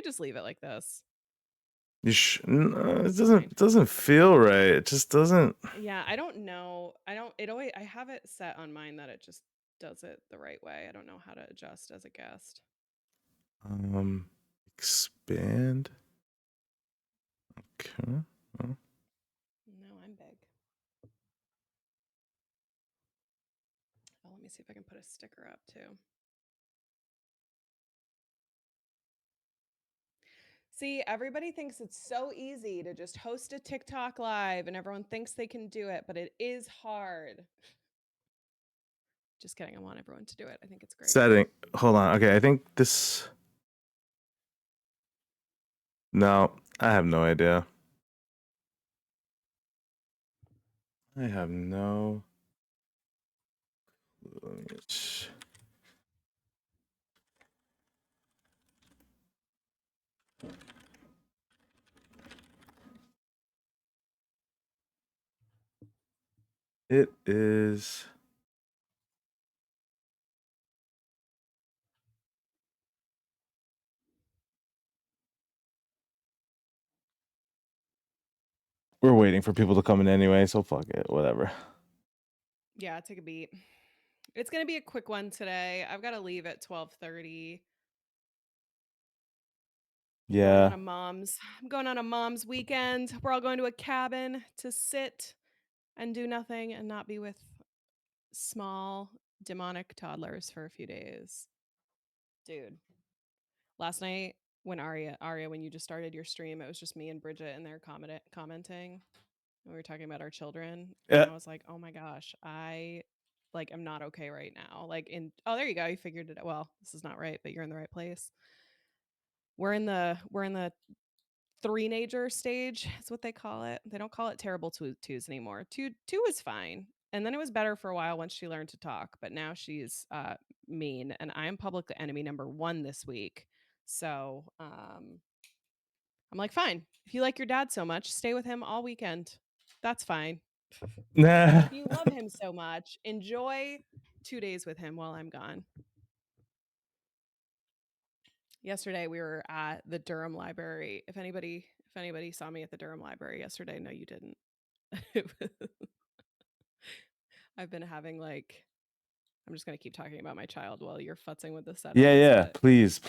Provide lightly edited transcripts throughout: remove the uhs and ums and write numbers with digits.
just leave it like this. No, it doesn't feel right. It just doesn't. Yeah, I don't know. I have it set on mine that it just does it the right way. I don't know how to adjust as a guest. Expand. Okay. Well. No, I'm big. Oh, let me see if I can put a sticker up too. See, everybody thinks it's so easy to just host a TikTok live and everyone thinks they can do it, but it is hard. Just kidding. I want everyone to do it. I think it's great. Setting. Hold on. Okay, I think this. No, I have no idea. I have no. It is. We're waiting for people to come in anyway, so fuck it, whatever. Yeah, take a beat. It's gonna be a quick one today. I've got to leave at 12:30. Yeah. I'm going on a mom's weekend. We're all going to a cabin to sit and do nothing and not be with small demonic toddlers for a few days. Dude. Last night when Arya, when you just started your stream, it was just me and Bridget and they're commenting. And we were talking about our children. And I was like, oh my gosh, I am not okay right now. Oh, there you go. You figured it out. Well, this is not right, but you're in the right place. We're in the three-nager stage is what they call it. They don't call it terrible twos anymore. Two is fine. And then it was better for a while once she learned to talk, but now she's mean. And I am public enemy number 1 this week. So I'm like, fine. If you like your dad so much, stay with him all weekend. That's fine. Nah. If you love him so much, enjoy 2 days with him while I'm gone. Yesterday we were at the Durham Library. If anybody saw me at the Durham Library yesterday, no, you didn't. I've been having I'm just gonna keep talking about my child while you're futzing with the settings. Yeah. Please.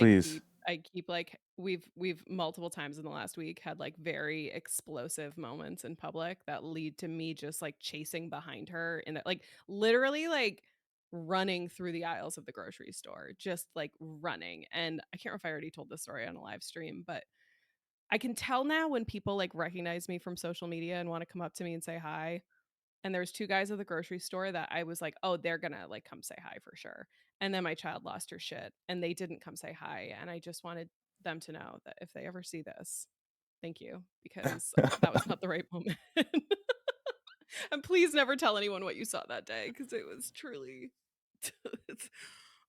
I keep we've multiple times in the last week had very explosive moments in public that lead to me just chasing behind her and literally running through the aisles of the grocery store, just running. And I can't remember if I already told this story on a live stream, but I can tell now when people recognize me from social media and want to come up to me and say hi. And there's 2 guys at the grocery store that I was like, oh, they're gonna come say hi for sure. And then my child lost her shit and they didn't come say hi. And I just wanted them to know that if they ever see this, thank you, because that was not the right moment. And please never tell anyone what you saw that day, because it was truly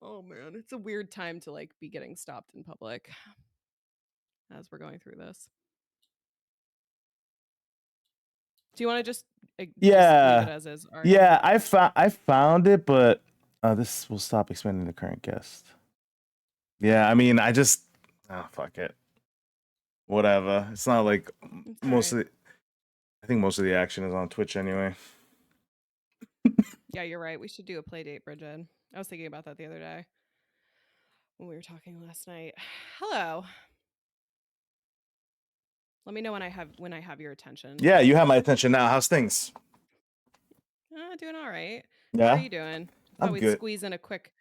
oh man, it's a weird time to be getting stopped in public as we're going through this. Do you want to just leave it as is? Yeah, I found it, but this will stop expanding the current guest. Yeah, I mean, I just fuck it. Whatever. It's not like I think most of the action is on Twitch anyway. Yeah, you're right. We should do a play date, Bridget. I was thinking about that the other day when we were talking last night. Hello. Let me know when I have your attention. Yeah, you have my attention now. How's things? Doing all right. Yeah. How are you doing? I'm we good. Squeeze in a quick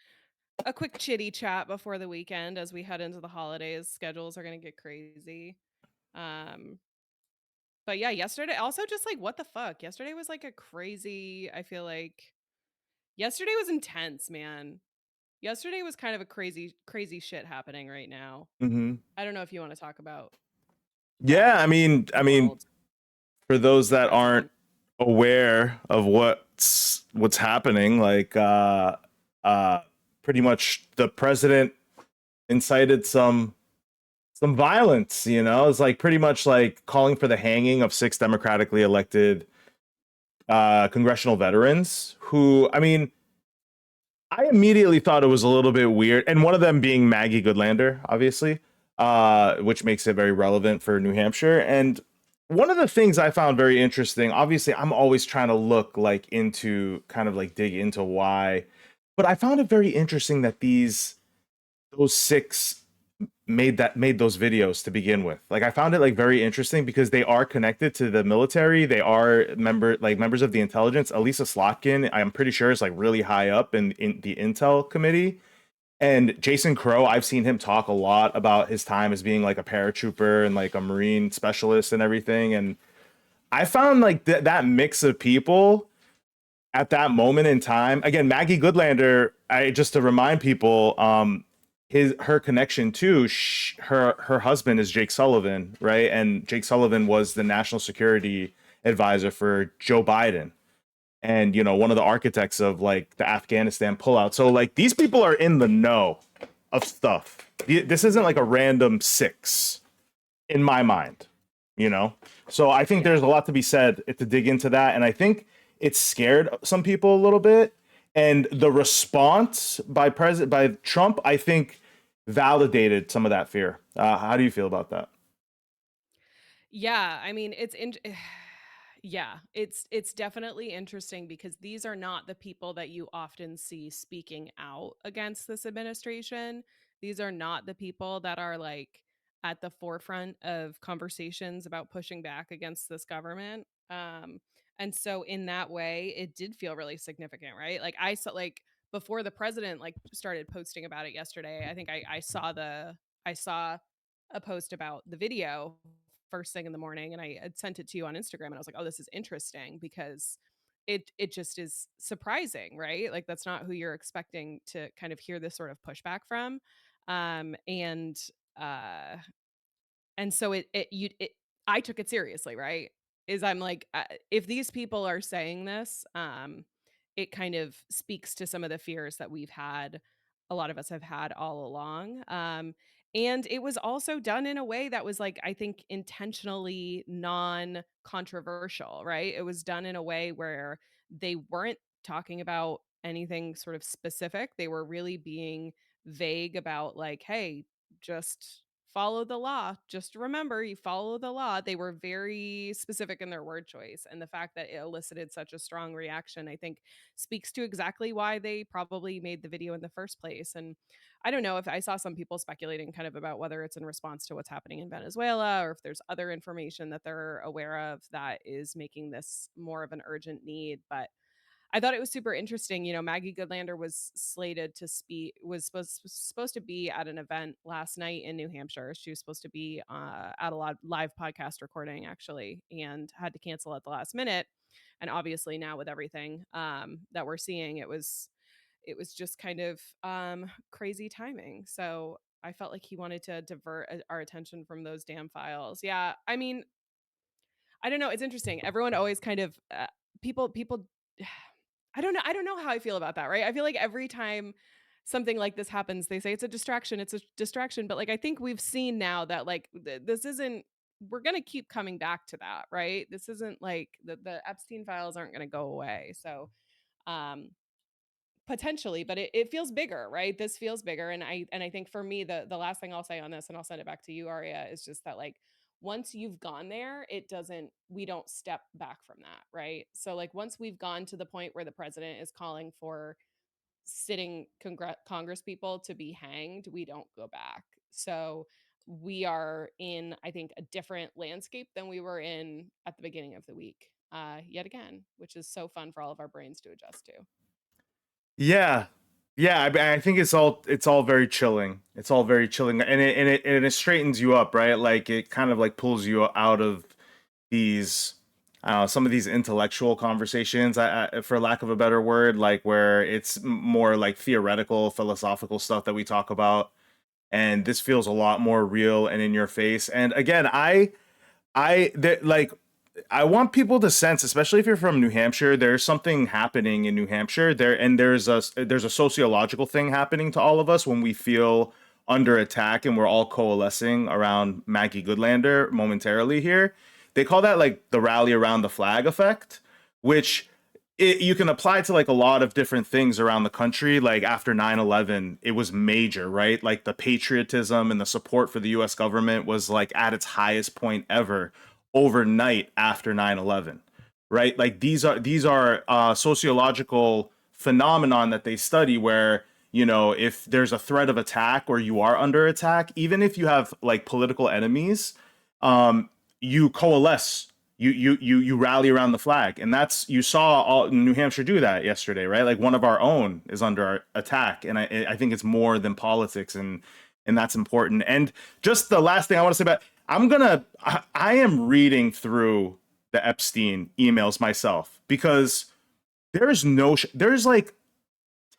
chitty chat before the weekend as we head into the holidays. Schedules are going to get crazy. But yeah, yesterday also just what the fuck? Yesterday was a crazy, I feel like yesterday was intense, man. Yesterday was kind of a crazy shit happening right now. Mm-hmm. I don't know if you want to talk about. Yeah, I mean, for those that aren't aware of what's happening, pretty much the president incited some violence. It's pretty much calling for the hanging of 6 democratically elected congressional veterans who, I mean, I immediately thought it was a little bit weird, and one of them being Maggie Goodlander, obviously. which makes it very relevant for New Hampshire. And one of the things I found very interesting, obviously, I'm always trying to look like into kind of like dig into why, but I found it very interesting that those six made those videos to begin with. Like I found it like very interesting because they are connected to the military. They are members of the intelligence. Elisa Slotkin, I'm pretty sure, is like really high up in the Intel committee. And Jason Crow, I've seen him talk a lot about his time as being like a paratrooper and like a Marine specialist and everything. And I found like that mix of people at that moment in time. Again, Maggie Goodlander, I just to remind people, her connection to her husband is Jake Sullivan, right? And Jake Sullivan was the national security advisor for Joe Biden, and one of the architects of like the Afghanistan pullout. So like these people are in the know of stuff. This isn't like a random six in my mind, you know. So I think Yeah. there's a lot to be said to dig into that, and I think it scared some people a little bit. And the response by Trump, I think, validated some of that fear. How do you feel about that? Yeah, I mean, yeah, it's definitely interesting because these are not the people that you often see speaking out against this administration. These are not the people that are like at the forefront of conversations about pushing back against this government. And so in that way, it did feel really significant, right? Like I saw like before the president like started posting about it yesterday, I think I saw a post about the video first thing in the morning, and I had sent it to you on Instagram, and I was like, "Oh, this is interesting," because it just is surprising, right? Like that's not who you're expecting to kind of hear this sort of pushback from. Um and uh and so it I took it seriously, right? Is I'm like, if these people are saying this, it kind of speaks to some of the fears that we've had, a lot of us have had all along. And it was also done in a way that was like, I think, intentionally non-controversial, right? It was done in a way where they weren't talking about anything sort of specific. They were really being vague about like, hey, just follow the law. Just remember, you follow the law. They were very specific in their word choice. And the fact that it elicited such a strong reaction, I think, speaks to exactly why they probably made the video in the first place. And I don't know if I saw some people speculating kind of about whether it's in response to what's happening in Venezuela or if there's other information that they're aware of that is making this more of an urgent need. But I thought it was super interesting. Maggie Goodlander was slated to speak, was supposed to be at an event last night in New Hampshire. She was supposed to be at a live podcast recording actually, and had to cancel at the last minute. And obviously now with everything that we're seeing, it was just kind of crazy timing. So I felt like he wanted to divert our attention from those damn files. Yeah, I mean, I don't know. It's interesting. Everyone always kind of people I don't know how I feel about that, right? I feel like every time something like this happens, they say it's a distraction, but like I think we've seen now that like this isn't we're going to keep coming back to that, right? This isn't like the Epstein files aren't going to go away. So, um potentially, but it feels bigger, right? This feels bigger, and I think for me, the last thing I'll say on this, and I'll send it back to you, Aria, is just that like once you've gone there, we don't step back from that, right? So like once we've gone to the point where the president is calling for sitting Congress people to be hanged, we don't go back. So we are in, I think, a different landscape than we were in at the beginning of the week, yet again, which is so fun for all of our brains to adjust to. Yeah, yeah. I think it's all very chilling. It's all very chilling, and it straightens you up, right? Like it kind of like pulls you out of these some of these intellectual conversations, for lack of a better word, like where it's more like theoretical philosophical stuff that we talk about, and this feels a lot more real and in your face. And again, like I want people to sense, especially if you're from New Hampshire, there's something happening in New Hampshire there, and there's a sociological thing happening to all of us when we feel under attack and we're all coalescing around Maggie Goodlander momentarily here. They call that like the rally around the flag effect, which you can apply it to like a lot of different things around the country. Like after 9/11, it was major, right? Like the patriotism and the support for the US government was like at its highest point ever overnight after 9/11, right? Like these are sociological phenomenon that they study where, you know, if there's a threat of attack or you are under attack, even if you have like political enemies, you coalesce, you rally around the flag, and that's, you saw all New Hampshire do that yesterday, right? Like one of our own is under attack, and I think it's more than politics, and that's important. And just the last thing I want to say about, I am reading through the Epstein emails myself because there's like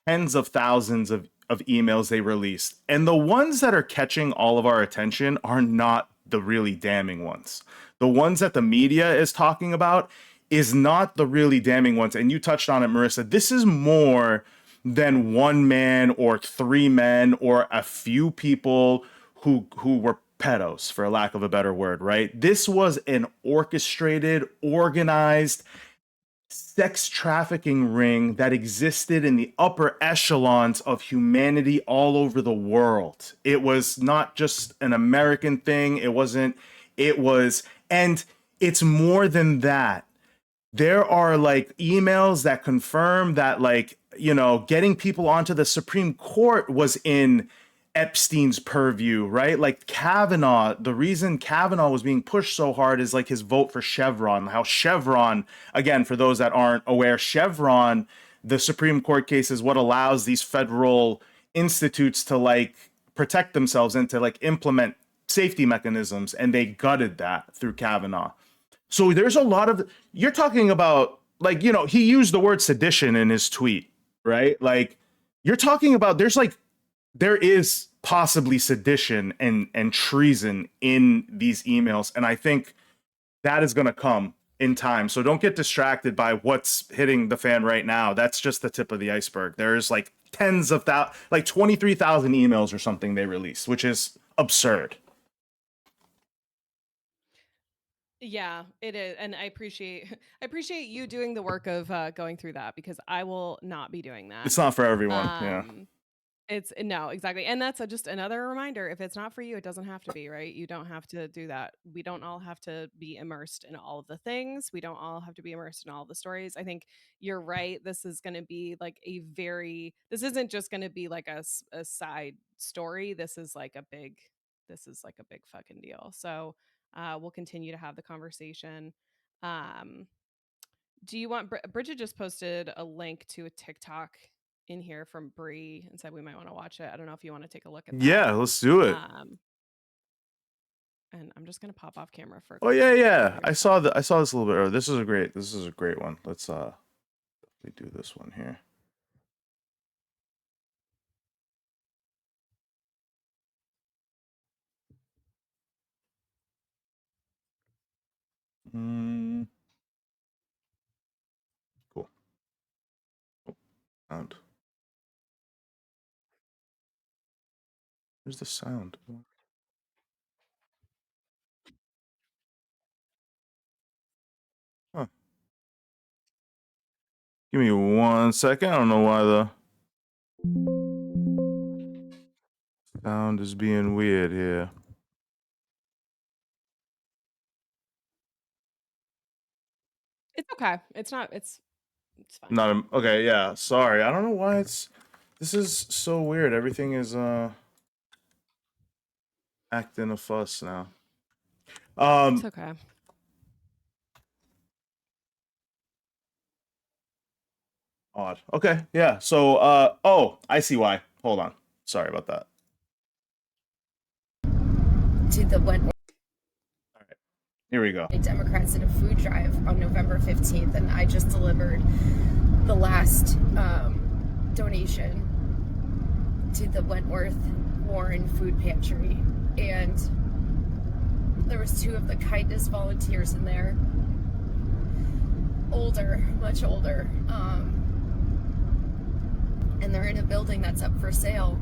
tens of thousands of emails they released, and the ones that are catching all of our attention are not the really damning ones. The ones that the media is talking about is not the really damning ones. And you touched on it, Marissa. This is more than one man or three men or a few people who were pedos, for lack of a better word, right? This was an orchestrated, organized sex trafficking ring that existed in the upper echelons of humanity all over the world. It was not just an American thing. It was, and it's more than that. There are like emails that confirm that, like, you know, getting people onto the Supreme Court was in Epstein's purview, right? Like Kavanaugh, the reason Kavanaugh was being pushed so hard is like his vote for Chevron. How Chevron, again, for those that aren't aware, Chevron, the Supreme Court case, is what allows these federal institutes to like protect themselves and to like implement safety mechanisms, and they gutted that through Kavanaugh. So there's a lot of, you're talking about, like, you know, he used the word sedition in his tweet, right? Like you're talking about, there is possibly sedition and treason in these emails, and I think that is going to come in time. So don't get distracted by what's hitting the fan right now. That's just the tip of the iceberg. There's like tens of thousands, like 23,000 emails or something they released, which is absurd. Yeah, it is, and I appreciate you doing the work of going through that, because I will not be doing that. It's not for everyone. Yeah. Um, it's no, exactly. And that's just another reminder. If it's not for you, it doesn't have to be, right? You don't have to do that. We don't all have to be immersed in all of the things. We don't all have to be immersed in all of the stories. I think you're right. This is going to be like this isn't just going to be like a side story. This is like a big fucking deal. So we'll continue to have the conversation. Um, do you want Bridget just posted a link to a TikTok in here from Bree and said we might want to watch it. I don't know if you want to take a look at that. Yeah, let's do it. And I'm just gonna pop off camera for. Oh yeah. I saw this a little bit earlier. This is a great one. Let's we do this one here. Cool. Oh, sound. Where's the sound? Huh. Give me 1 second. I don't know why the sound is being weird here. It's okay. It's not. It's fine. Not okay. Yeah. Sorry. I don't know why this is so weird. Everything is acting a fuss now. It's okay. Odd. Okay. Yeah. So oh, I see why. Hold on. Sorry about that. To the Wentworth. All right. Here we go. Democrats did a food drive on November 15th, and I just delivered the last donation to the Wentworth Warren Food Pantry, and there was 2 of the kindest volunteers in there, older, much older, and they're in a building that's up for sale,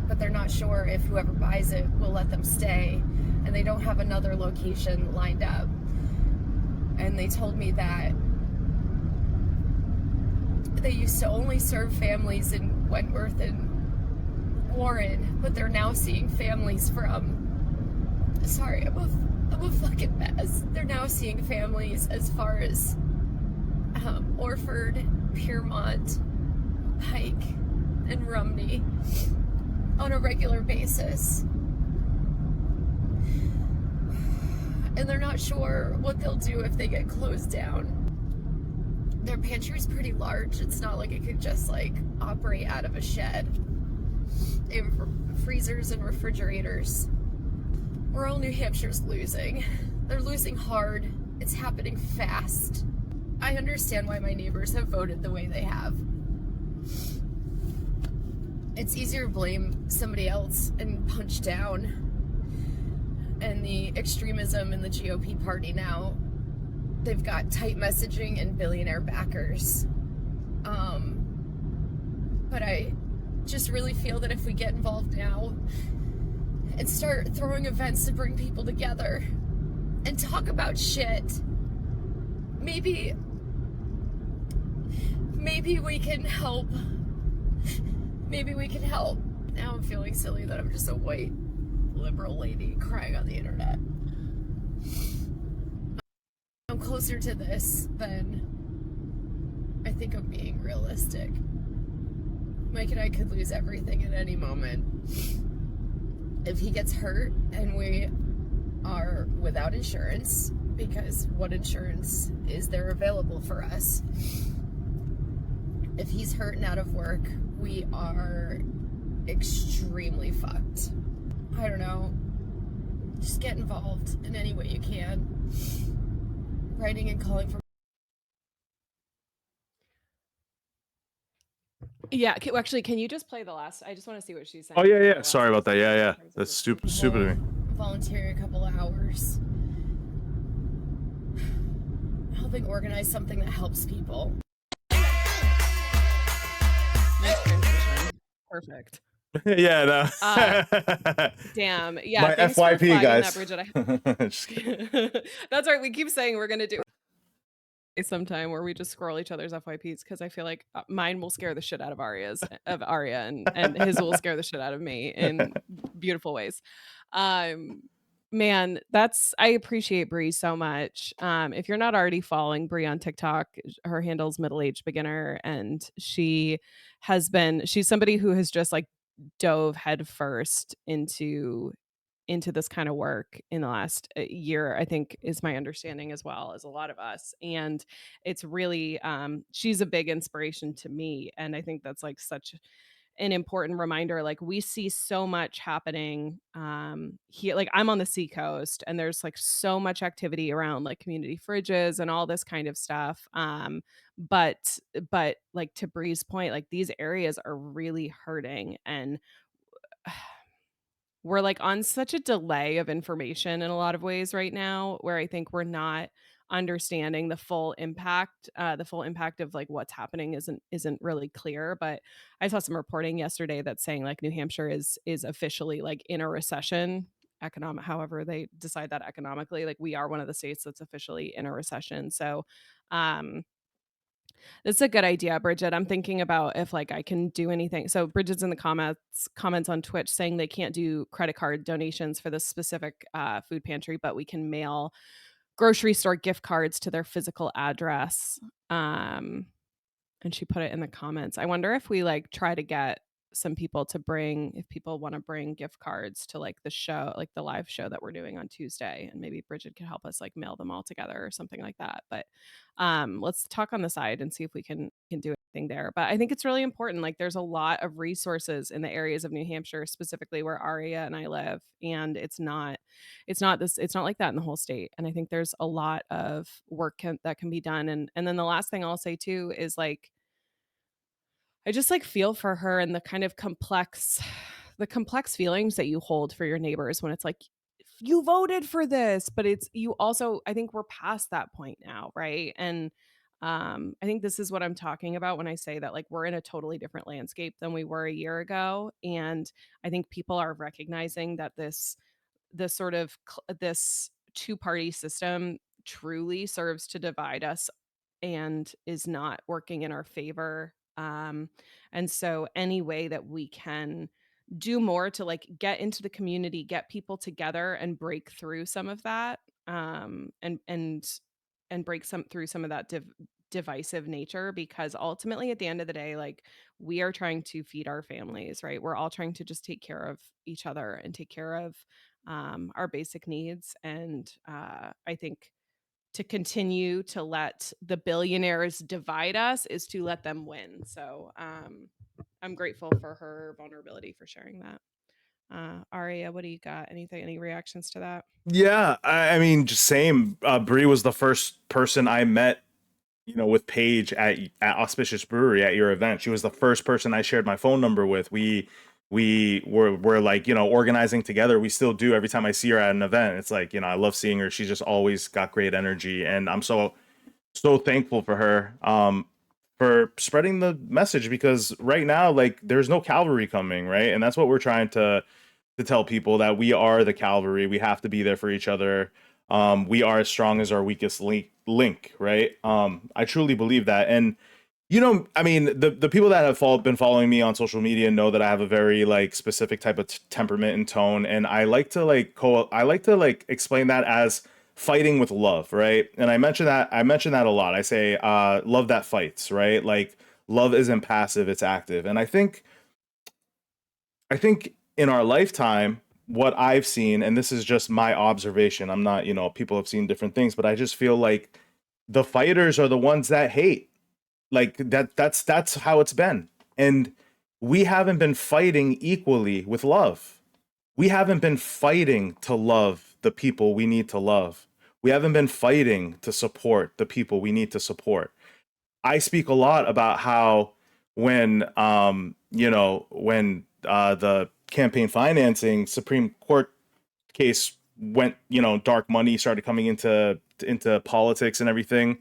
but they're not sure if whoever buys it will let them stay, and they don't have another location lined up. And they told me that They used to only serve families in Wentworth and Warren, but they're now seeing families from, sorry, I'm a fucking mess. They're now seeing families as far as Orford, Piermont, Pike, and Rumney on a regular basis. And they're not sure what they'll do if they get closed down. Their pantry's pretty large. It's not like it could just like operate out of a shed. They have freezers and refrigerators. Rural New Hampshire's losing. They're losing hard. It's happening fast. I understand why my neighbors have voted the way they have. It's easier to blame somebody else and punch down. And the extremism in the GOP party now, they've got tight messaging and billionaire backers. But I just really feel that if we get involved now and start throwing events to bring people together and talk about shit, maybe we can help. Maybe we can help. Now I'm feeling silly that I'm just a white liberal lady crying on the internet. I'm closer to this than I think I'm being realistic. Mike and I could lose everything at any moment. If he gets hurt and we are without insurance, because what insurance is there available for us? If he's hurt and out of work, we are extremely fucked. I don't know. Just get involved in any way you can. Writing and calling for. Yeah, actually, can you just play the last? I just want to see what she's saying. Oh yeah. Sorry about that. Yeah. That's stupid of me. Volunteering a couple of hours. Helping organize something that helps people. Nice transition. Perfect. Yeah, no. Damn. Yeah. My thanks FYP, for flagging guys. that, Bridget. Just kidding. That's right. We keep saying we're gonna do sometime where we just scroll each other's FYPs because I feel like mine will scare the shit out of Arya, and his will scare the shit out of me in beautiful ways. Man, I appreciate Bree so much. If you're not already following Bree on TikTok, her handle's middle-aged beginner, and she's somebody who has just like dove headfirst into this kind of work in the last year, I think is my understanding, as well as a lot of us. And it's really she's a big inspiration to me, and I think that's like such an important reminder. Like, we see so much happening here. Like, I'm on the seacoast, and there's like so much activity around like community fridges and all this kind of stuff. But like, to Bree's point, like, these areas are really hurting, and we're like on such a delay of information in a lot of ways right now, where I think we're not understanding the full impact. The full impact of like what's happening isn't really clear. But I saw some reporting yesterday that's saying like New Hampshire is officially like in a recession. However they decide that economically, like, we are one of the states that's officially in a recession. So that's a good idea, Bridget. I'm thinking about if like I can do anything. So Bridget's in the comments on Twitch saying they can't do credit card donations for this specific food pantry, but we can mail grocery store gift cards to their physical address. And she put it in the comments. I wonder if we like try to get some people to if people want to bring gift cards to like the show, like the live show that we're doing on Tuesday, and maybe Bridget could help us like mail them all together or something like that. But let's talk on the side and see if we can do anything there. But I think it's really important. Like, there's a lot of resources in the areas of New Hampshire, specifically where Arya and I live, and it's not like that in the whole state. And I think there's a lot of work that can be done. And then the last thing I'll say too is like, I just like feel for her and the kind of complex feelings that you hold for your neighbors when it's like, you voted for this, but it's you also, I think we're past that point now, right? And I think this is what I'm talking about when I say that like we're in a totally different landscape than we were a year ago. And I think people are recognizing that this sort of this two-party system truly serves to divide us and is not working in our favor. And so any way that we can do more to like get into the community, get people together and break through some of that, and break some through some of that divisive nature, because ultimately at the end of the day, like, we are trying to feed our families, right? We're all trying to just take care of each other and take care of our basic needs. And I think to continue to let the billionaires divide us is to let them win. So I'm grateful for her vulnerability for sharing that. Aria, what do you got? Anything, any reactions to that? Yeah, I mean, just same. Bree was the first person I met, with Paige at Auspicious Brewery at your event. She was the first person I shared my phone number with. We're like, organizing together. We still do every time I see her at an event. It's like, I love seeing her. She's just always got great energy, and I'm so thankful for her for spreading the message, because right now, like, there's no cavalry coming, right? And that's what we're trying to tell people, that we are the cavalry. We have to be there for each other. We are as strong as our weakest link, right? I truly believe that. And I mean, the people that have been following me on social media know that I have a very like specific type of temperament and tone, and I like to like explain that as fighting with love, right? And I mention that a lot. I say love that fights, right? Like, love isn't passive, it's active. And I think in our lifetime, what I've seen, and this is just my observation, I'm not, people have seen different things, but I just feel like the fighters are the ones that hate. Like, that's how it's been. And we haven't been fighting equally with love. We haven't been fighting to love the people we need to love. We haven't been fighting to support the people we need to support. I speak a lot about how when the campaign financing Supreme Court case went, dark money started coming into politics and everything.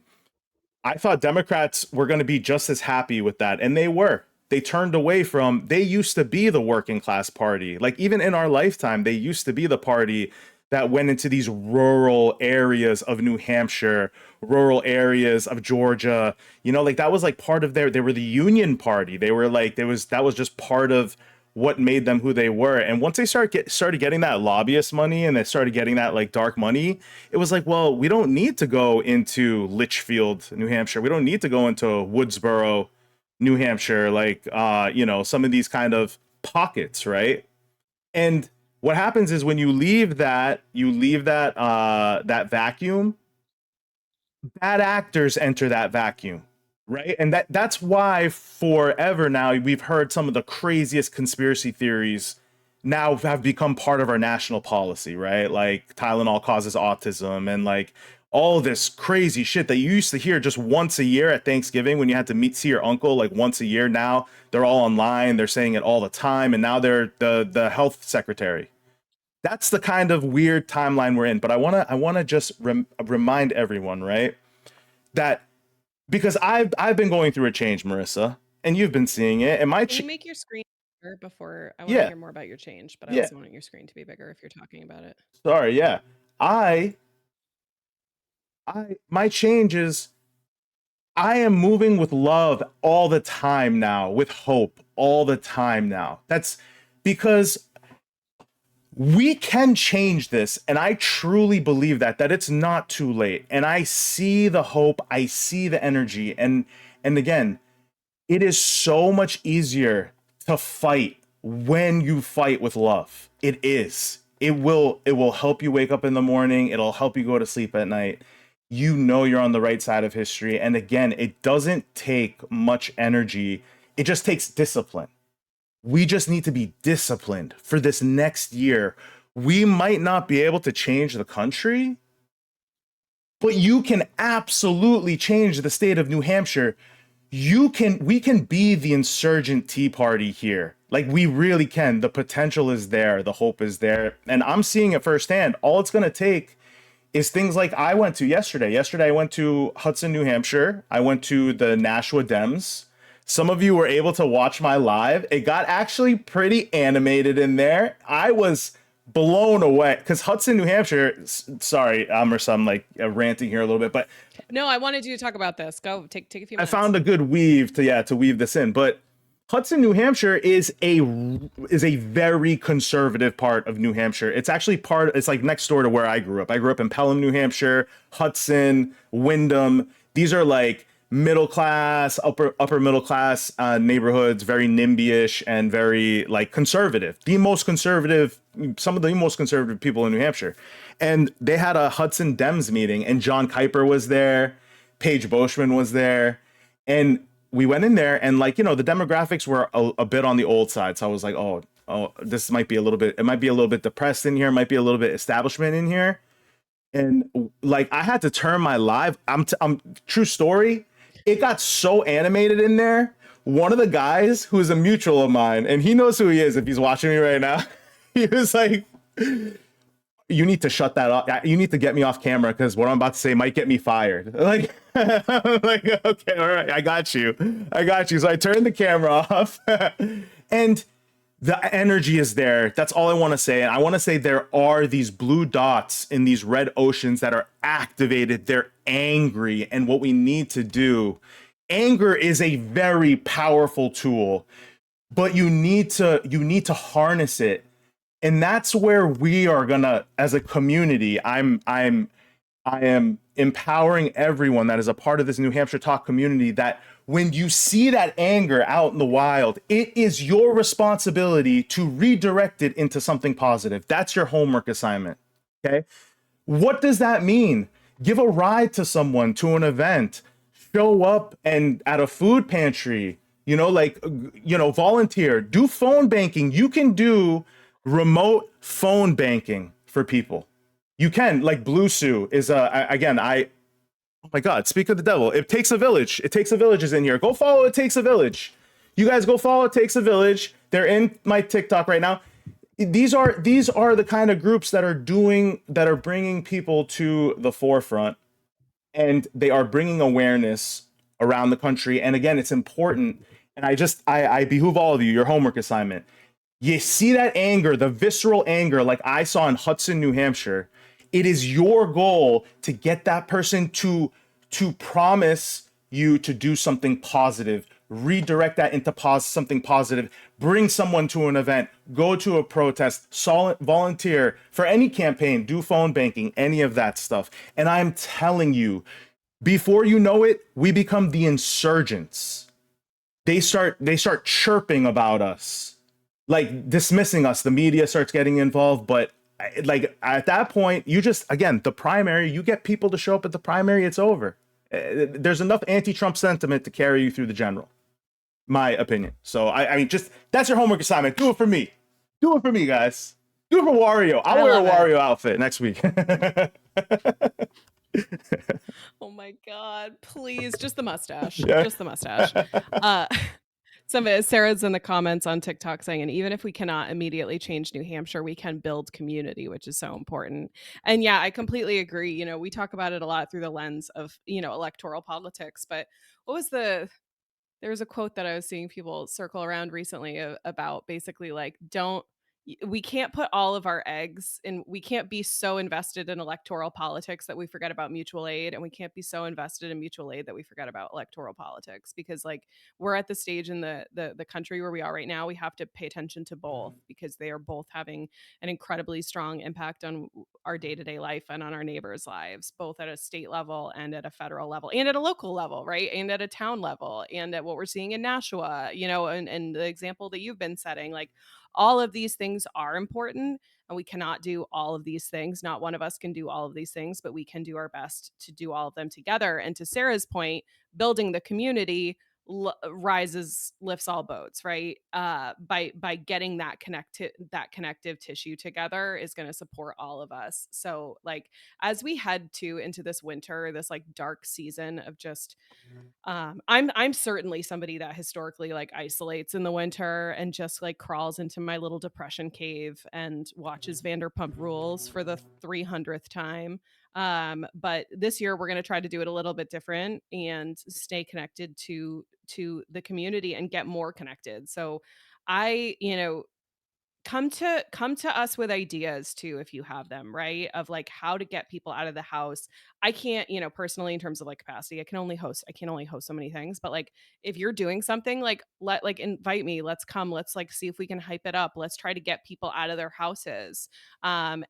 I thought Democrats were going to be just as happy with that, and they were. They turned away from, they used to be the working class party. Like, even in our lifetime, they used to be the party that went into these rural areas of New Hampshire, rural areas of Georgia. Like, that was like part of they were the Union Party. They were like, that was just part of what made them who they were. And once they started getting that lobbyist money, and they started getting that like dark money, it was like, well, we don't need to go into Litchfield, New Hampshire. We don't need to go into Woodsboro, New Hampshire, like some of these kind of pockets, right? And what happens is, when you leave that that vacuum, bad actors enter that vacuum, right? And that's why forever now we've heard some of the craziest conspiracy theories now have become part of our national policy, right? Like, Tylenol causes autism, and like all this crazy shit that you used to hear just once a year at Thanksgiving when you had to see your uncle like once a year. Now they're all online, they're saying it all the time, and now they're the health secretary. That's the kind of weird timeline we're in. But I want to just remind everyone, right, that because I've been going through a change, Marissa, and you've been seeing it. And Can you make your screen bigger before? I want to yeah, hear more about your change, but I yeah. also want your screen to be bigger if you're talking about it. Sorry, yeah. I my change is, I am moving with love all the time now, with hope all the time now. That's because we can change this, and I truly believe that it's not too late. And I see the hope, I see the energy, and again, it is so much easier to fight when you fight with love. It is. It will help you wake up in the morning, it'll help you go to sleep at night. You're on the right side of history. And again, it doesn't take much energy. It just takes discipline. We just need to be disciplined for this next year. We might not be able to change the country, but you can absolutely change the state of New Hampshire. We can be the insurgent Tea Party here. Like, we really can. The potential is there, the hope is there, and I'm seeing it firsthand. All it's going to take is things like I went to yesterday. Yesterday I went to Hudson, New Hampshire. I went to the Nashua Dems. Some of you were able to watch my live. It got actually pretty animated in there. I was blown away because Hudson, New Hampshire. Sorry, Amrisa, I'm like ranting here a little bit, but No, I wanted you to talk about this. Go take a few I minutes. found a good weave to weave this in. But Hudson, New Hampshire is a very conservative part of New Hampshire. It's actually it's like next door to where I grew up. I grew up in Pelham, New Hampshire, Hudson, Wyndham. These are like middle class, upper middle class neighborhoods, very NIMBY-ish and very like conservative. Some of the most conservative people in New Hampshire. And they had a Hudson Dems meeting, and John Kuiper was there, Paige Boschman was there, and we went in there, and like, the demographics were a bit on the old side. So I was like, oh, this might be a little bit, it might be a little bit depressed in here, might be a little bit establishment in here. And like, I had to turn my live. I'm true story. It got so animated in there. One of the guys who's a mutual of mine, and he knows who he is if he's watching me right now, he was like, you need to shut that off. You need to get me off camera because what I'm about to say might get me fired. Like, I'm like, okay, all right, I got you. So I turned the camera off and the energy is there. That's all I want to say. And I want to say there are these blue dots in these red oceans that are activated. They're angry. And what we need to do, anger is a very powerful tool, but you need to harness it. And that's where we are gonna, as a community, I am empowering everyone that is a part of this New Hampshire Talk community that when you see that anger out in the wild, it is your responsibility to redirect it into something positive. That's your homework assignment. Okay. What does that mean? Give a ride to someone to an event, show up and at a food pantry, volunteer, do phone banking. You can do remote phone banking for people. You can, like Blue Sue is oh my God, speak of the devil. It takes a village. It takes a village is in here. Go follow It Takes a Village. You guys go follow It Takes a Village. They're in my TikTok right now. These are the kind of groups that are bringing people to the forefront, and they are bringing awareness around the country. And again, it's important. And I behoove all of you, your homework assignment. You see that anger, the visceral anger, like I saw in Hudson, New Hampshire. It is your goal to get that person to promise you to do something positive, redirect that into something positive, bring someone to an event, go to a protest, volunteer for any campaign, do phone banking, any of that stuff. And I'm telling you, before you know it, we become the insurgents. They start chirping about us, like dismissing us. The media starts getting involved, but like at that point, the primary, you get people to show up at the primary, it's over. There's enough anti-Trump sentiment to carry you through the general, my opinion. So I mean, just that's your homework assignment. Do it for me. Do it for me, guys. Do it for Wario. I'll wear a Wario outfit next week. Oh my God, please. Just the mustache. Yeah. Just the mustache. Sarah's in the comments on TikTok saying, and even if we cannot immediately change New Hampshire, we can build community, which is so important. And yeah, I completely agree. We talk about it a lot through the lens of, electoral politics, but there was a quote that I was seeing people circle around recently about basically like, we can't put all of our eggs in, we can't be so invested in electoral politics that we forget about mutual aid, and we can't be so invested in mutual aid that we forget about electoral politics, because like we're at the stage in the country where we are right now, we have to pay attention to both because they are both having an incredibly strong impact on our day-to-day life and on our neighbors' lives, both at a state level and at a federal level and at a local level, right? And at a town level and at what we're seeing in Nashua, and the example that you've been setting, like all of these things are important, and we cannot do all of these things. Not one of us can do all of these things, but we can do our best to do all of them together. And to Sarah's point, building the community lifts all boats, right? By getting that connective tissue together is going to support all of us. So like as we head into this winter, this like dark season of just I'm certainly somebody that historically like isolates in the winter and just like crawls into my little depression cave and watches Vanderpump Rules for the 300th time. But this year we're going to try to do it a little bit different and stay connected to the community and get more connected. So I, come to us with ideas too if you have them, right? Of like how to get people out of the house. I can't, personally in terms of like capacity, I can only host so many things, but like if you're doing something like invite me, let's come, let's like see if we can hype it up. Let's try to get people out of their houses. And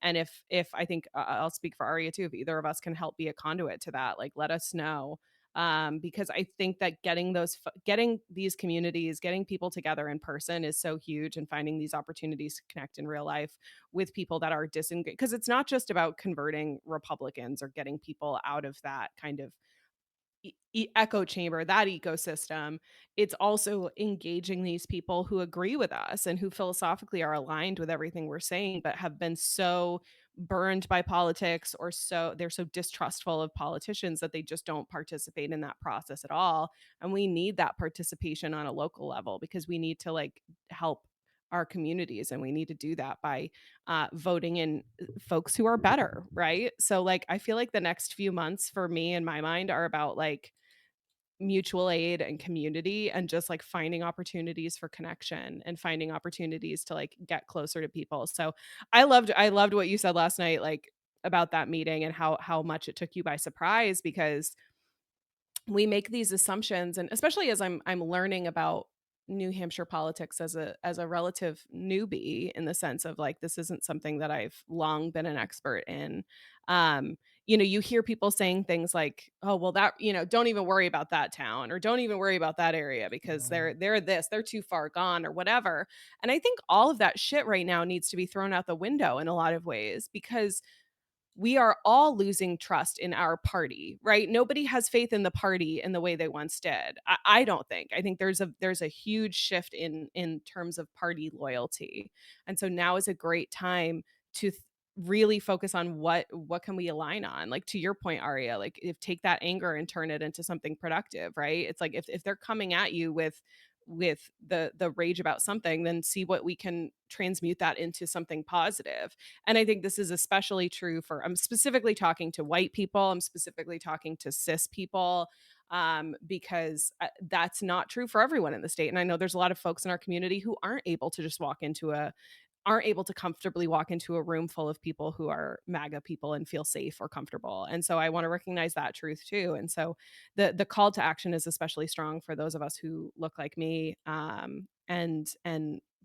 if I think I'll speak for Arya too, if either of us can help be a conduit to that, like let us know. Because I think that getting these communities, getting people together in person is so huge, and finding these opportunities to connect in real life with people that are disengaged. Because it's not just about converting Republicans or getting people out of that kind of echo chamber, that ecosystem. It's also engaging these people who agree with us and who philosophically are aligned with everything we're saying, but have been so burned by politics, or they're so distrustful of politicians that they just don't participate in that process at all. And we need that participation on a local level, because we need to like help our communities, and we need to do that by voting in folks who are better, right? So like I feel like the next few months for me in my mind are about like mutual aid and community, and just like finding opportunities for connection and finding opportunities to like get closer to people. So I loved what you said last night, like about that meeting and how much it took you by surprise, because we make these assumptions, and especially as I'm learning about New Hampshire politics as a relative newbie, in the sense of like this isn't something that I've long been an expert in. um you hear people saying things like, oh well, that, don't even worry about that town, or don't even worry about that area because they're too far gone, or whatever. And I think all of that shit right now needs to be thrown out the window in a lot of ways, because we are all losing trust in our party, right? Nobody has faith in the party in the way they once did. I don't think. I think there's a huge shift in terms of party loyalty, and so now is a great time to really focus on what can we align on. Like to your point, Aria, like if take that anger and turn it into something productive, right? It's like if they're coming at you with the rage about something, then see what we can transmute that into something positive. And I think this is especially true for, I'm specifically talking to white people, I'm specifically talking to cis people, because that's not true for everyone in the state. And I know there's a lot of folks in our community who aren't able to comfortably walk into a room full of people who are MAGA people and feel safe or comfortable. And so I want to recognize that truth too. And so the call to action is especially strong for those of us who look like me, and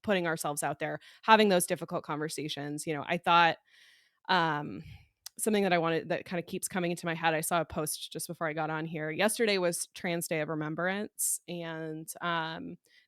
putting ourselves out there, having those difficult conversations. I thought, um, something that I wanted that kind of keeps coming into my head. I saw a post just before I got on here. Yesterday was Trans Day of Remembrance, and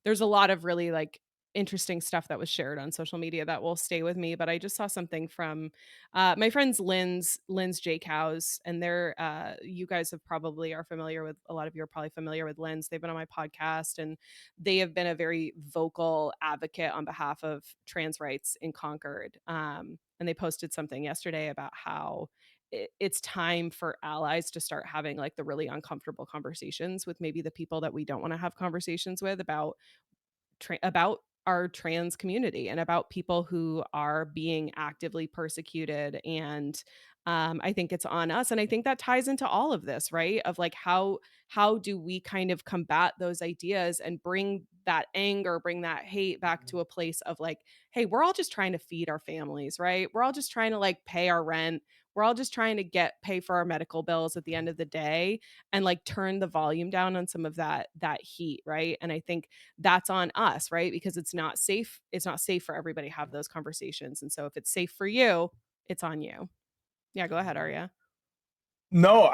there's a lot of really like interesting stuff that was shared on social media that will stay with me. But I just saw something from my friends Lynn's J Cows, and they're you guys have probably are familiar with, a lot of you are probably familiar with Lynn's. They've been on my podcast, and they have been a very vocal advocate on behalf of trans rights in Concord. And they posted something yesterday about how it's time for allies to start having like the really uncomfortable conversations with maybe the people that we don't want to have conversations with about our trans community, and about people who are being actively persecuted. And I think it's on us, and I think that ties into all of this, right? Of like how do we kind of combat those ideas and bring that anger, bring that hate back to a place of like, hey, we're all just trying to feed our families, right? We're all just trying to like pay our rent. We're all just trying to pay for our medical bills at the end of the day, and like turn the volume down on some of that heat, right? And I think that's on us, right? Because it's not safe for everybody to have those conversations. And so if it's safe for you, it's on you. Yeah, go ahead, Arya. No,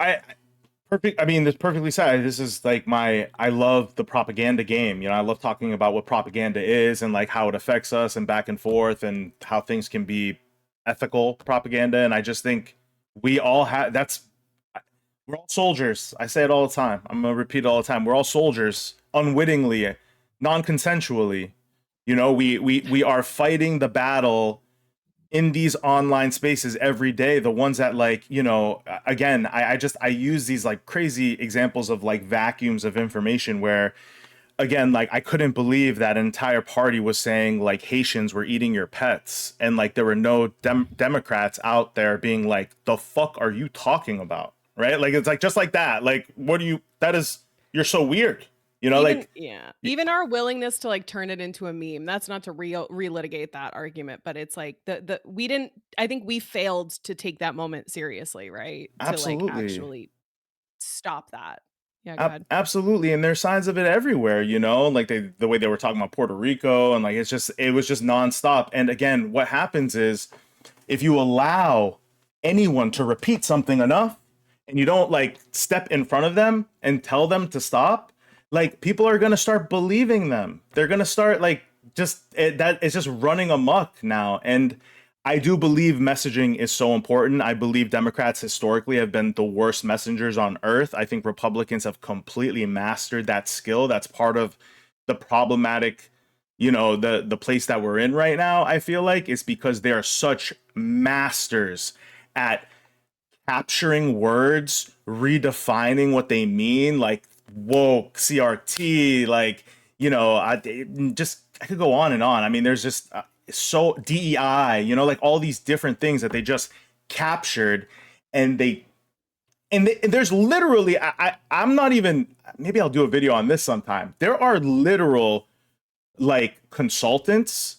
perfect. I mean, this perfectly said. This is like I love the propaganda game. I love talking about what propaganda is and like how it affects us and back and forth and how things can be ethical propaganda. And I just think we all have we're all soldiers. I say it all the time. I'm gonna repeat it all the time. We're all soldiers, unwittingly, non-consensually. We are fighting the battle in these online spaces every day. The ones that like, again, I use these like crazy examples of like vacuums of information where, again, like I couldn't believe that an entire party was saying like Haitians were eating your pets, and like there were no Democrats out there being like, the fuck are you talking about? Right? Like it's like just like that. Like, what do you? That is, you're so weird. You know, Even like yeah, y- even our willingness to, like, turn it into a meme, that's not to relitigate that argument, but it's like the we didn't I think we failed to take that moment seriously, right? To, like, absolutely. actually stop that. Yeah, go ahead. Absolutely, and there's signs of it everywhere, you know, like the way they were talking about Puerto Rico, and like it was just nonstop. And again, what happens is if you allow anyone to repeat something enough, and you don't like step in front of them and tell them to stop, like people are gonna start believing them. They're gonna start like that it's just running amok now. And I do believe messaging is so important. I believe Democrats historically have been the worst messengers on earth. I think Republicans have completely mastered that skill. That's part of the problematic, you know, the place that we're in right now. I feel like is because they are such masters at capturing words, redefining what they mean, like woke, CRT, like, you know, I could go on and on. I mean, there's just so DEI, you know, like all these different things that they just captured, and and there's literally I'm not even, maybe I'll do a video on this sometime. There are literal like consultants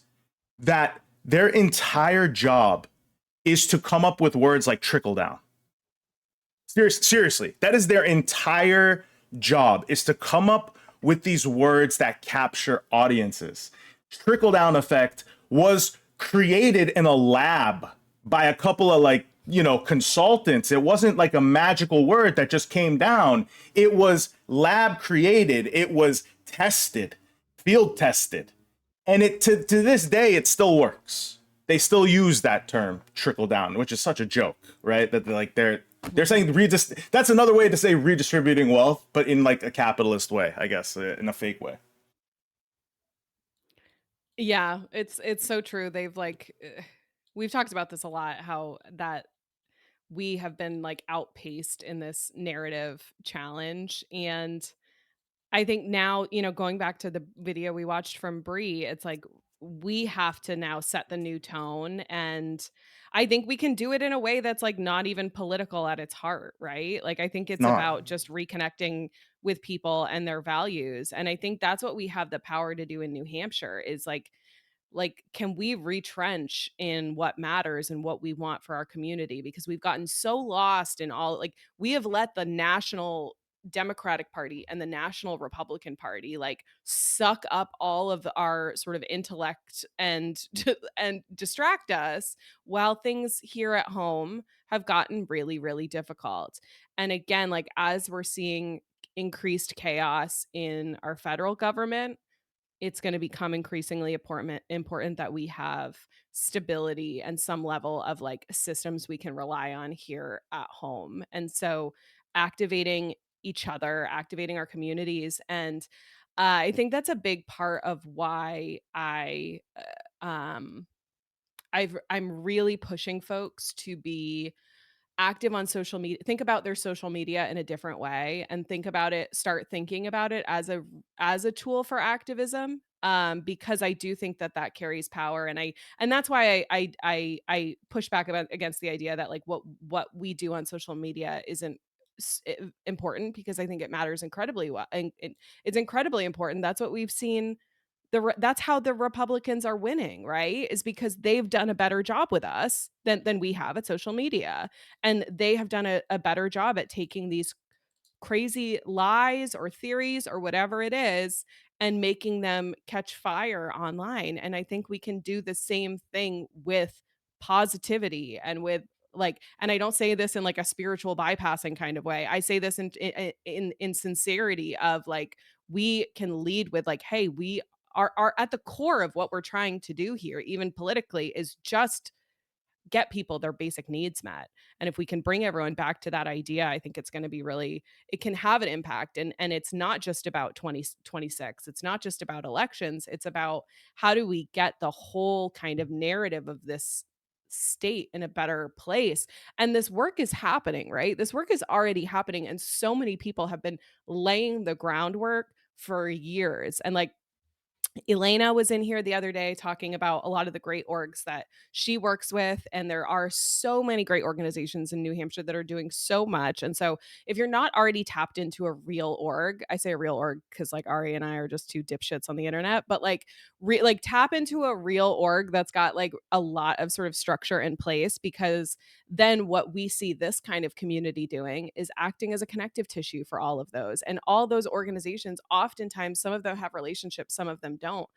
that their entire job is to come up with words like trickle down. Seriously, that is their entire job, is to come up with these words that capture audiences. Trickle down effect was created in a lab by a couple of like, you know, consultants. It wasn't like a magical word that just came down. It was lab created. It was tested, field tested. And it to this day it still works. They still use that term trickle down, which is such a joke, right? That they're saying that's another way to say redistributing wealth, but in like a capitalist way, I guess, in a fake way. Yeah, it's so true. They've like we've talked about this a lot, how that we have been like outpaced in this narrative challenge. And I think now, going back to the video we watched from Brie, it's like we have to now set the new tone. And I think we can do it in a way that's like not even political at its heart, right? Like I think It's it's not. about just reconnecting with people and their values. And I think that's what we have the power to do in New Hampshire is like can we retrench in what matters and what we want for our community, because we've gotten so lost in all, like we have let the national Democratic Party and the national Republican Party like suck up all of our sort of intellect and and distract us, while things here at home have gotten really really difficult. And again, like as we're seeing increased chaos in our federal government, it's going to become increasingly important that we have stability and some level of like systems we can rely on here at home. And so activating each other, activating our communities, and I think that's a big part of why I'm really pushing folks to be active on social media, think about their social media in a different way, and start thinking about it as a tool for activism, because I do think that that carries power. And that's why I push back against the idea that like what we do on social media isn't important, because I think it matters incredibly well, and it's incredibly important. That's what we've seen, that's how the Republicans are winning, right? Is because they've done a better job with us than we have at social media. And they have done a better job at taking these crazy lies or theories or whatever it is and making them catch fire online. And I think we can do the same thing with positivity and with like, and I don't say this in like a spiritual bypassing kind of way. I say this in sincerity of like, we can lead with like, hey, we are at the core of what we're trying to do here, even politically, is just get people their basic needs met. And if we can bring everyone back to that idea, I think it's going to be really, it can have an impact. And it's not just about 2026. It's not just about elections. It's about how do we get the whole kind of narrative of this state in a better place. And this work is happening, right? This work is already happening. And so many people have been laying the groundwork for years. And like Elena was in here the other day talking about a lot of the great orgs that she works with, and there are so many great organizations in New Hampshire that are doing so much. And so, if you're not already tapped into a real org, I say a real org because like Ari and I are just two dipshits on the internet, but like, like tap into a real org that's got like a lot of sort of structure in place, because then what we see this kind of community doing is acting as a connective tissue for all of those. And all those organizations, oftentimes, some of them have relationships, some of them don't.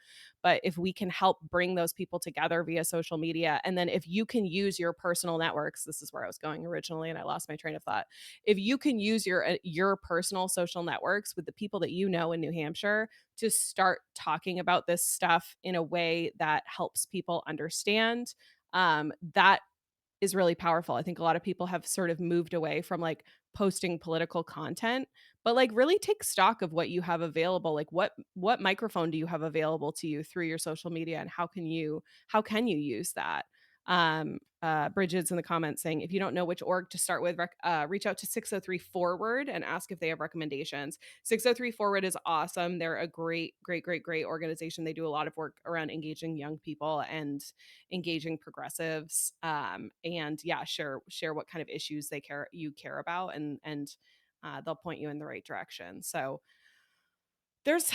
But if we can help bring those people together via social media, and then if you can use your personal networks, this is where I was going originally and I lost my train of thought. If you can use your personal social networks with the people that you know in New Hampshire to start talking about this stuff in a way that helps people understand, that is really powerful. I think a lot of people have sort of moved away from like posting political content, but like really take stock of what you have available. Like what microphone do you have available to you through your social media, and how can you use that? Bridget's in the comments saying if you don't know which org to start with, reach out to 603 Forward and ask if they have recommendations. 603 Forward is awesome. They're a great organization. They do a lot of work around engaging young people and engaging progressives, and yeah, share what kind of issues you care about, and they'll point you in the right direction. So there's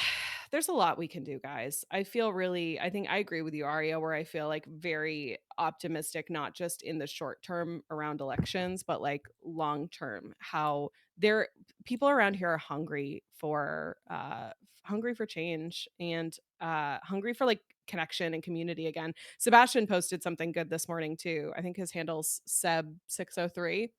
there's a lot we can do, guys. I think I agree with you, Aria, where I feel like very optimistic, not just in the short term around elections, but like long term, how there people around here are hungry for change, and hungry for like connection and community again. Sebastian posted something good this morning too. I think his handle's Seb603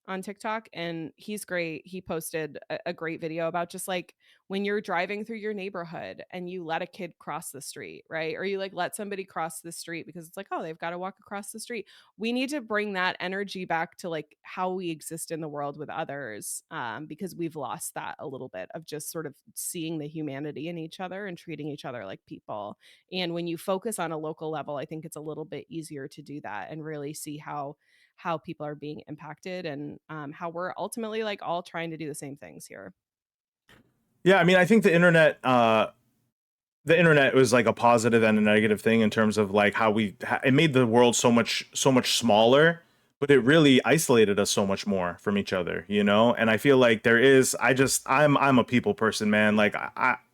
on TikTok, and he's great. He posted a great video about just like when you're driving through your neighborhood and you let a kid cross the street, right? Or you like let somebody cross the street because it's like, oh, they've got to walk across the street. We need to bring that energy back to like how we exist in the world with others, because we've lost that a little bit of just sort of seeing the humanity in each other and treating each other like people. And when you focus on a local level, I think it's a little bit easier to do that and really see how people are being impacted, and how we're ultimately like all trying to do the same things here. Yeah, I mean, I think the internet was like a positive and a negative thing in terms of like how it made the world so much smaller, but it really isolated us so much more from each other, you know. And I feel like there is I'm a people person, man. Like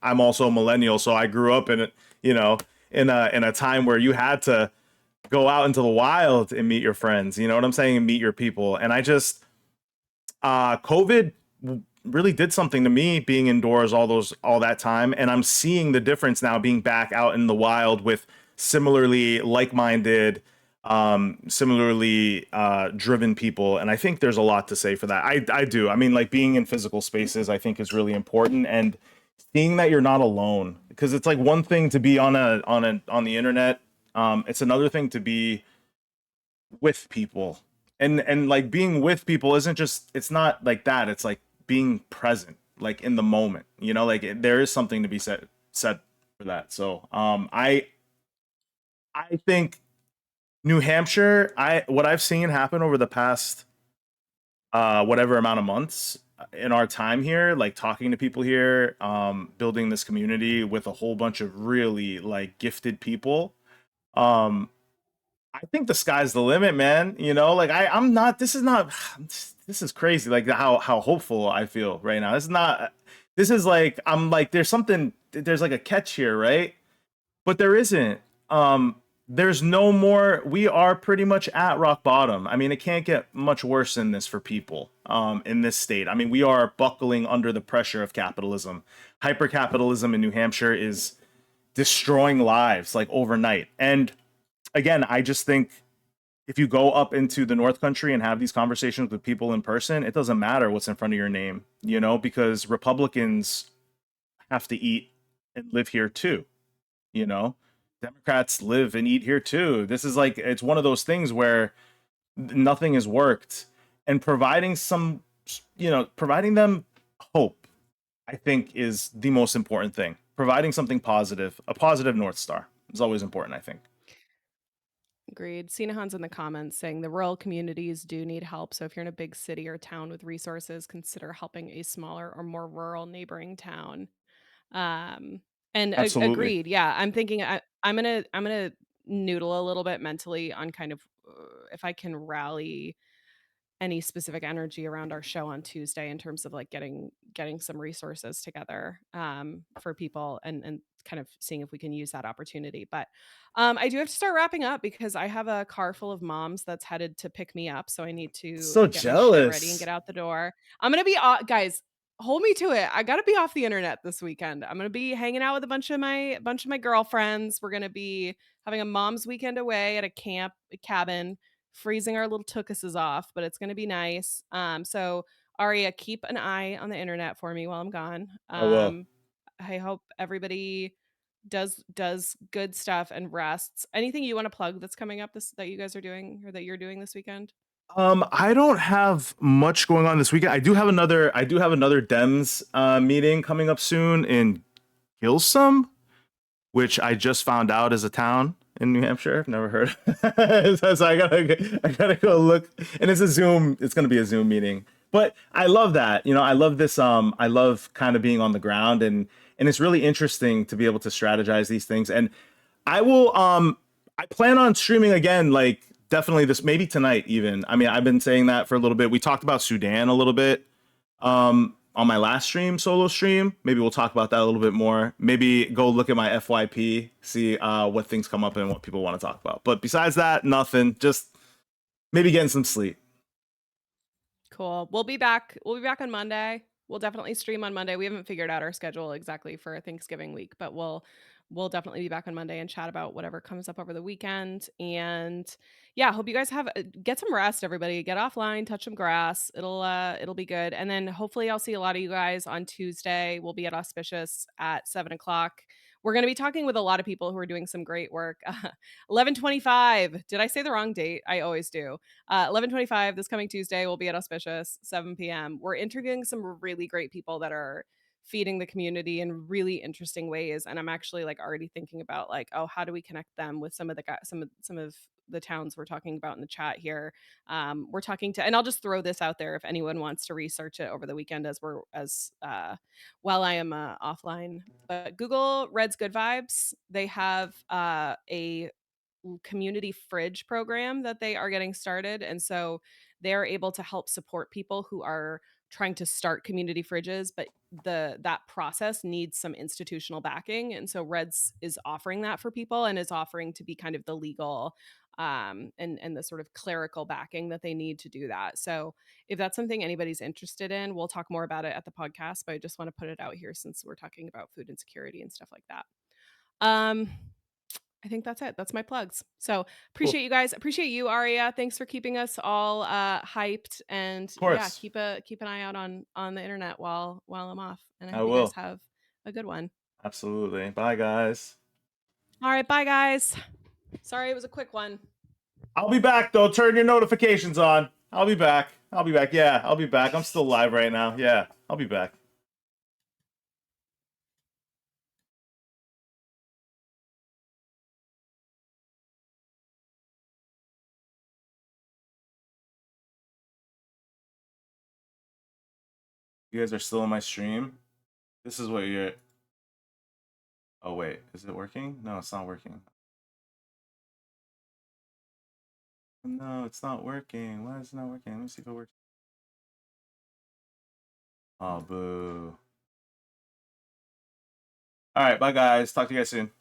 I'm also a millennial, so I grew up in it, you know, in a time where you had to go out into the wild and meet your friends, you know what I'm saying, and meet your people. And I just COVID really did something to me being indoors all that time, and I'm seeing the difference now being back out in the wild with similarly like-minded, similarly driven people. And I think there's a lot to say for that. I do. I mean, like being in physical spaces, I think is really important, and seeing that you're not alone, because it's like one thing to be on the internet. It's another thing to be with people, and like being with people isn't just, it's not like that, it's like being present, like in the moment, you know, like there is something to be said for that. So I think New Hampshire, I what I've seen happen over the past whatever amount of months in our time here, like talking to people here, building this community with a whole bunch of really like gifted people, um I think the sky's the limit, man. You know, like I'm not. This is not. This is crazy. Like how hopeful I feel right now. This is not. This is like I'm like there's something. There's like a catch here, right? But there isn't. There's no more. We are pretty much at rock bottom. I mean, it can't get much worse than this for people. In this state. I mean, we are buckling under the pressure of capitalism. Hyper capitalism in New Hampshire is destroying lives like overnight. And again, I just think if you go up into the North Country and have these conversations with people in person, it doesn't matter what's in front of your name, you know, because Republicans have to eat and live here too, you know. Democrats live and eat here too. This is like, it's one of those things where nothing has worked, and providing them hope, I think, is the most important thing. Providing something positive, a positive North Star, is always important, I think. Agreed. Sinahan's in the comments saying the rural communities do need help. So if you're in a big city or town with resources, consider helping a smaller or more rural neighboring town. Um, And Absolutely. agreed. Yeah, I'm thinking I'm gonna noodle a little bit mentally on kind of if I can rally any specific energy around our show on Tuesday in terms of like getting some resources together for people and kind of seeing if we can use that opportunity. But I do have to start wrapping up because I have a car full of moms that's headed to pick me up, so I need to So get my shit ready and get jealous. out the door. I'm gonna be guys. Hold me to it. I gotta be off the internet this weekend. I'm gonna be hanging out with a bunch of my girlfriends. We're gonna be having a mom's weekend away at a cabin, freezing our little tookuses off, but it's gonna be nice. So Aria, keep an eye on the internet for me while I'm gone. I will. I hope everybody does good stuff and rests. Anything you want to plug that's coming up this that you guys are doing or that you're doing this weekend? I don't have much going on this weekend. I do have another Dems meeting coming up soon in Gilsum, which I just found out is a town in New Hampshire. I've never heard. So I gotta go look. And it's a Zoom. It's gonna be a Zoom meeting. But I love that. I love this. I love kind of being on the ground, and it's really interesting to be able to strategize these things. And I will. I plan on streaming again. Like definitely this, maybe tonight even. I mean, I've been saying that for a little bit. We talked about Sudan a little bit on my last solo stream. Maybe we'll talk about that a little bit more. Maybe go look at my FYP, see what things come up and what people want to talk about. But besides that, nothing. Just maybe getting some sleep. Cool. We'll be back. We'll be back on Monday. We'll definitely stream on Monday. We haven't figured out our schedule exactly for Thanksgiving week, but we'll definitely be back on Monday and chat about whatever comes up over the weekend. And yeah, hope you guys get some rest, everybody. Get offline, touch some grass. It'll be good. And then hopefully I'll see a lot of you guys on Tuesday. We'll be at Auspicious at 7 o'clock. We're going to be talking with a lot of people who are doing some great work. 11:25. Did I say the wrong date? I always do. 11:25 this coming Tuesday. We'll be at Auspicious, 7 p.m. We're interviewing some really great people that are feeding the community in really interesting ways, and I'm actually like already thinking about like, oh, how do we connect them with some of the guys, some of the towns we're talking about in the chat here. We're talking to, and I'll just throw this out there if anyone wants to research it over the weekend while I am offline. But Google Red's Good Vibes. They have a community fridge program that they are getting started, and so they're able to help support people who are trying to start community fridges, but that process needs some institutional backing, and so Reds is offering that for people and is offering to be kind of the legal and the sort of clerical backing that they need to do that. So if that's something anybody's interested in, we'll talk more about it at the podcast, but I just want to put it out here since we're talking about food insecurity and stuff like that. I think that's it. That's my plugs. So Cool. appreciate you guys. Appreciate you, Aria. Thanks for keeping us all hyped. And Of yeah, course. keep an eye out on the internet while I'm off. And I I hope you guys will. have a good one. Absolutely. Bye, guys. All right, bye guys. Sorry it was a quick one. I'll be back, though. Turn your notifications on. I'll be back. Yeah, I'll be back. I'm still live right now. Yeah, I'll be back. You guys are still in my stream. This is what you're... Oh, wait. Is it working? No, it's not working. No, it's not working. Why is it not working? Let me see if it works. Oh, boo. All right, bye, guys. Talk to you guys soon.